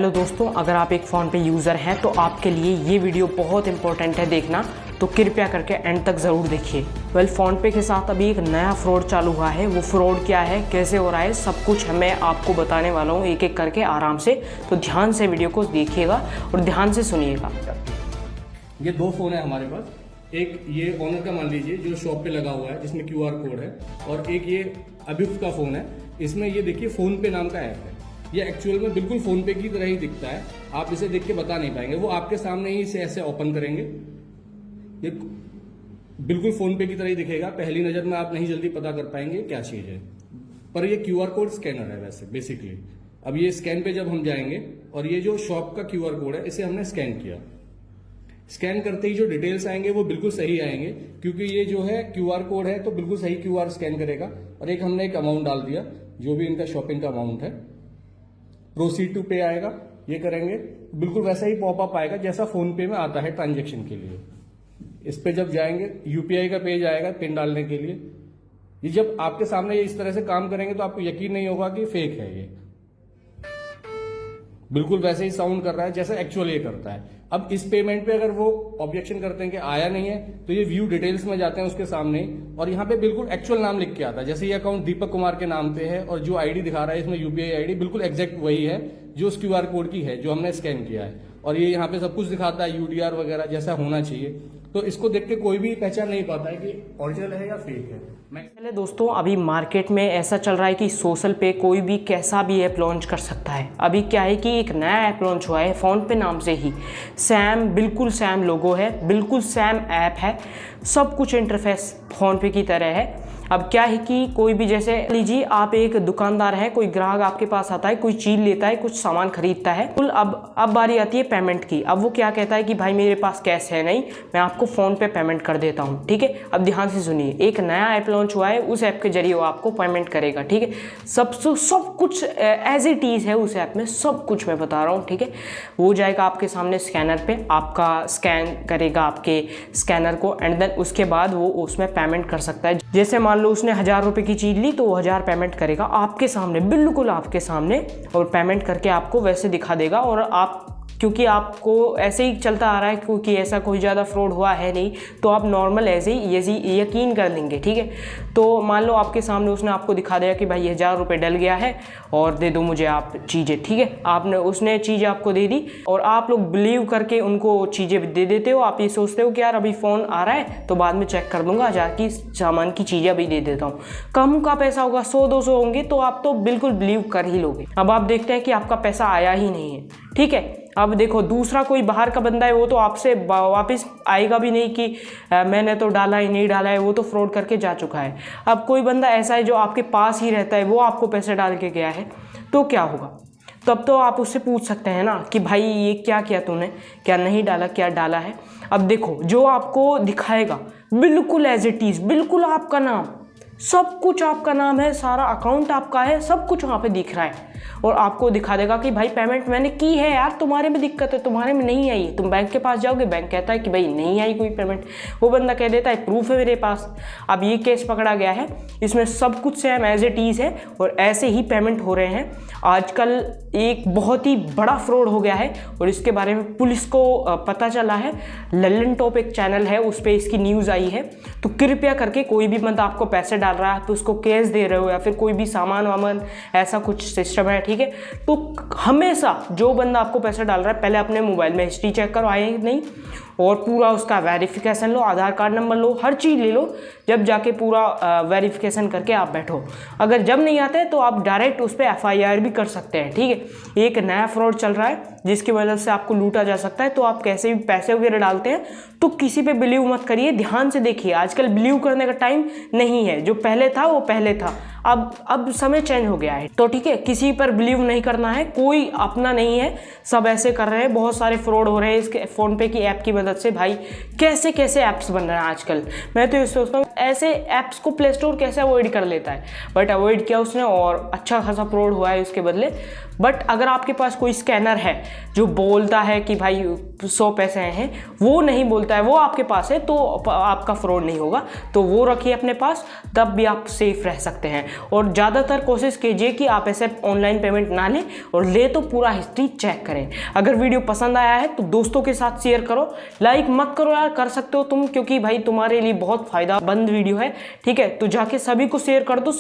Hello दोस्तों, अगर आप एक फ़ोन पे यूज़र हैं तो आपके लिए ये वीडियो बहुत इंपॉर्टेंट है देखना, तो कृपया करके एंड तक ज़रूर देखिए। फ़ोन पे के साथ अभी एक नया फ्रॉड चालू हुआ है। वो फ्रॉड क्या है, कैसे हो रहा है, सब कुछ मैं आपको बताने वाला हूँ एक एक करके आराम से। तो ध्यान से वीडियो को देखिएगा और ध्यान से सुनिएगा। ये दो फ़ोन है हमारे पास। एक ये ऑनर का मान लीजिए जो शॉप पे लगा हुआ है जिसमें QR कोड है, और एक ये अभिप्स का फ़ोन है। इसमें ये देखिए फ़ोन पे नाम का ऐप है। ये एक्चुअल में बिल्कुल फ़ोन पे की तरह ही दिखता है, आप इसे देख के बता नहीं पाएंगे। वो आपके सामने ही इसे ऐसे ओपन करेंगे, ये बिल्कुल फ़ोन पे की तरह ही दिखेगा। पहली नज़र में आप नहीं जल्दी पता कर पाएंगे क्या चीज़ है, पर ये QR कोड स्कैनर है वैसे बेसिकली। अब ये स्कैन पे जब हम जाएंगे और ये जो शॉप का QR कोड है इसे हमने स्कैन किया। स्कैन करते ही जो डिटेल्स आएंगे वो बिल्कुल सही आएंगे, क्योंकि ये जो है QR कोड है तो बिल्कुल सही QR स्कैन करेगा। और एक हमने एक अमाउंट डाल दिया जो भी इनका शॉपिंग का अमाउंट है। प्रोसीड टू पे आएगा, ये करेंगे बिल्कुल वैसा ही पॉपअप आएगा जैसा फोन पे में आता है ट्रांजेक्शन के लिए। इस पे जब जाएंगे UPI का पेज आएगा पिन डालने के लिए। ये जब आपके सामने ये इस तरह से काम करेंगे तो आपको यकीन नहीं होगा कि फेक है। ये बिल्कुल वैसे ही साउंड कर रहा है जैसा एक्चुअल ये करता है। अब इस पेमेंट पे अगर वो ऑब्जेक्शन करते हैं कि आया नहीं है, तो ये व्यू डिटेल्स में जाते हैं उसके सामने, और यहाँ पे बिल्कुल एक्चुअल नाम लिख के आता है। जैसे ये अकाउंट दीपक कुमार के नाम पे है और जो आईडी दिखा रहा है इसमें UPI आईडी बिल्कुल एग्जैक्ट वही है जो उस QR कोड की है जो हमने स्कैन किया है। और ये यहाँ पे सब कुछ दिखाता है UDR वगैरह जैसा होना चाहिए। तो इसको देख के कोई भी पहचान नहीं पाता है कि ओरिजिनल है या फेक है। पहले दोस्तों, अभी मार्केट में ऐसा चल रहा है कि सोशल पे कोई भी कैसा भी ऐप लॉन्च कर सकता है। अभी क्या है कि एक नया ऐप लॉन्च हुआ है फ़ोन पे नाम से ही। सैम, बिल्कुल सैम लोगो है, बिल्कुल सैम ऐप है, सब कुछ इंटरफेस फ़ोन पे की तरह है। अब क्या है कि कोई भी, जैसे लीजिए आप एक दुकानदार हैं, कोई ग्राहक आपके पास आता है, कोई चीज़ लेता है, कुछ सामान खरीदता है। अब बारी आती है पेमेंट की। अब वो क्या कहता है कि भाई मेरे पास कैश है नहीं, मैं आपको फ़ोन पे पेमेंट कर देता हूँ। ठीक है, अब ध्यान से सुनिए, एक नया ऐप लॉन्च हुआ है, उस ऐप के जरिए वो आपको पेमेंट करेगा। ठीक है, सब कुछ एज इट इज़ है उस ऐप में, सब कुछ मैं बता रहा हूँ। ठीक है, वो जाएगा आपके सामने स्कैनर पे, आपका स्कैन करेगा आपके स्कैनर को, एंड देन उसके बाद वो उसमें पेमेंट कर सकता है। जैसे मान लो उसने 1000 रुपये की चीज़ ली तो वो 1000 पेमेंट करेगा आपके सामने, बिल्कुल आपके सामने, और पेमेंट करके आपको वैसे दिखा देगा। और आप, क्योंकि आपको ऐसे ही चलता आ रहा है, क्योंकि ऐसा कोई ज़्यादा फ्रॉड हुआ है नहीं, तो आप नॉर्मल ऐसे ही यकीन कर लेंगे। ठीक है, तो मान लो आपके सामने उसने आपको दिखा दिया कि भाई 1000 रुपये डल गया है और दे दो मुझे आप चीज़ें। ठीक है, उसने चीज़ें आपको दे दी और आप लोग बिलीव करके उनको चीज़ें दे देते हो। आप ये सोचते हो कि यार अभी फ़ोन आ रहा है तो बाद में चेक कर दूंगा, 1000 की सामान की चीज़ें अभी दे देता हूँ। कम का पैसा होगा, 100-200 होंगे, तो आप तो बिल्कुल बिलीव कर ही लोगे। अब आप देखते हैं कि आपका पैसा आया ही नहीं है। ठीक है, अब देखो दूसरा कोई बाहर का बंदा है, वो तो आपसे वापस आएगा भी नहीं कि मैंने तो डाला ही नहीं डाला है, वो तो फ्रॉड करके जा चुका है। अब कोई बंदा ऐसा है जो आपके पास ही रहता है, वो आपको पैसे डाल के गया है, तो क्या होगा? तब तो आप उससे पूछ सकते हैं ना कि भाई ये क्या किया तूने, क्या नहीं डाला, क्या डाला है। अब देखो, जो आपको दिखाएगा बिल्कुल एज इट इज़, बिल्कुल आपका नाम, सब कुछ आपका नाम है, सारा अकाउंट आपका है, सब कुछ वहाँ पे दिख रहा है, और आपको दिखा देगा कि भाई पेमेंट मैंने की है यार, तुम्हारे में दिक्कत है, तुम्हारे में नहीं आई। तुम बैंक के पास जाओगे, बैंक कहता है कि भाई नहीं आई कोई पेमेंट, वो बंदा कह देता है प्रूफ है मेरे पास। अब ये केस पकड़ा गया है, इसमें सब कुछ सेम एज इट इज़ है और ऐसे ही पेमेंट हो रहे हैं। आजकल एक बहुत ही बड़ा फ्रॉड हो गया है और इसके बारे में पुलिस को पता चला है। लल्लन टॉप एक चैनल है, उस पर इसकी न्यूज़ आई है। तो कृपया करके कोई भी बंदा आपको पैसे डाल रहा है, तो उसको कैश दे रहे हो या फिर कोई भी सामान वामान, ऐसा कुछ सिस्टम है। ठीक है, तो हमेशा जो बंदा आपको पैसे डाल रहा है, पहले अपने मोबाइल में हिस्ट्री चेक करो आए नहीं, और पूरा उसका वेरिफिकेशन लो, आधार कार्ड नंबर लो, हर चीज़ ले लो, जब जाके पूरा वेरिफिकेशन करके आप बैठो। अगर जब नहीं आते तो आप डायरेक्ट उस पर FIR भी कर सकते हैं। ठीक है, एक नया फ्रॉड चल रहा है जिसकी वजह से आपको लूटा जा सकता है। तो आप कैसे भी पैसे वगैरह डालते हैं तो किसी पे बिलीव मत करिए, ध्यान से देखिए। आजकल बिलीव करने का टाइम नहीं है, जो पहले था वो पहले था, अब समय चेंज हो गया है। तो ठीक है, किसी पर बिलीव नहीं करना है, कोई अपना नहीं है, सब ऐसे कर रहे हैं। बहुत सारे फ्रॉड हो रहे हैं इसके फ़ोन पे की ऐप की मदद से। भाई कैसे कैसे ऐप्स बन रहे हैं आजकल, मैं तो ये सोचता हूँ ऐसे ऐप्स को प्ले स्टोर कैसे अवॉइड कर लेता है, बट अवॉइड किया उसने और अच्छा खासा फ्रॉड हुआ है उसके बदले। बट अगर आपके पास कोई स्कैनर है जो बोलता है कि भाई 100 पैसे हैं, वो नहीं बोलता है, वो आपके पास है, तो आपका फ्रॉड नहीं होगा। तो वो रखिए अपने पास, तब भी आप सेफ रह सकते हैं। और ज़्यादातर कोशिश कीजिए कि आप ऐसे ऑनलाइन पेमेंट ना लें, और ले तो पूरा हिस्ट्री चेक करें। अगर वीडियो पसंद आया है तो दोस्तों के साथ शेयर करो, लाइक मत करो यार, कर सकते हो तुम, क्योंकि भाई तुम्हारे लिए बहुत फ़ायदेमंद वीडियो है, ठीक है। तो जाके सभी को शेयर कर दो।